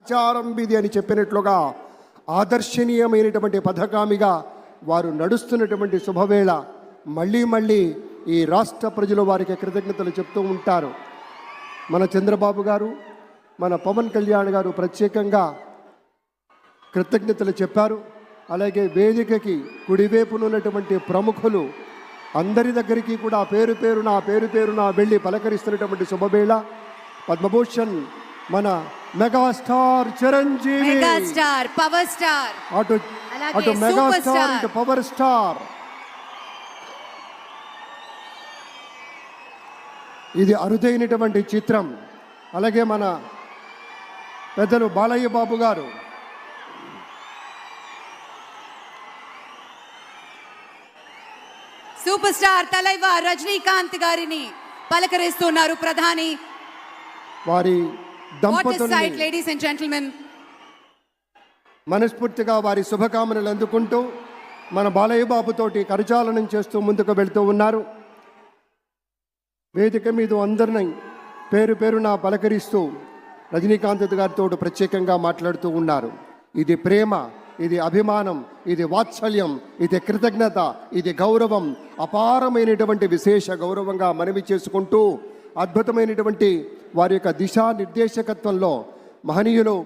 చారంబిది అని చెప్పినట్లుగా ఆదర్శనీయమైనటువంటి పథకామిగా వారు నడుస్తున్నటువంటి శుభవేళ మళ్ళీ మళ్ళీ ఈ రాష్ట్ర ప్రజలు వారికి కృతజ్ఞతలు చెప్తూ ఉంటారు. మన చంద్రబాబు గారు, మన పవన్ కళ్యాణ్ గారు ప్రత్యేకంగా కృతజ్ఞతలు చెప్పారు. అలాగే వేదికకి కుడివైపునున్నటువంటి ప్రముఖులు అందరి దగ్గరికి కూడా పేరు పేరున వెళ్ళి పలకరిస్తున్నటువంటి శుభవేళ పద్మభూషణ్ మన megastar Chiranjeevi, megastar power star, అటు మెగాస్టార్ ఇటు పవర్ స్టార్. ఇది అరుదైనటువంటి చిత్రం. అలాగే మన పెద్దలు బాలయ్య బాబు గారు, సూపర్ స్టార్ తలైవర్ రజనీకాంత్ గారిని పలకరిస్తున్నారు ప్రధాని. వారి దంపతుల్ని లేడీస్ అండ్ జెంటిల్మెన్ మనస్ఫూర్తిగా వారి శుభకామనలు అందుకుంటూ మన బాలయ్య బాబుతోటి కరచాలనం చేస్తూ ముందుకు వెళ్తూ ఉన్నారు. వేదిక మీద అందరిని పేరున పలకరిస్తూ రజనీకాంత్ గారితో ప్రత్యేకంగా మాట్లాడుతూ ఉన్నారు. ఇది ప్రేమ, ఇది అభిమానం, ఇది వాత్సల్యం, ఇది కృతజ్ఞత, ఇది గౌరవం, అపారమైనటువంటి విశేష గౌరవంగా మనవి చేసుకుంటూ అద్భుతమైనటువంటి వారి యొక్క దిశానిర్దేశకత్వంలో మహనీయులు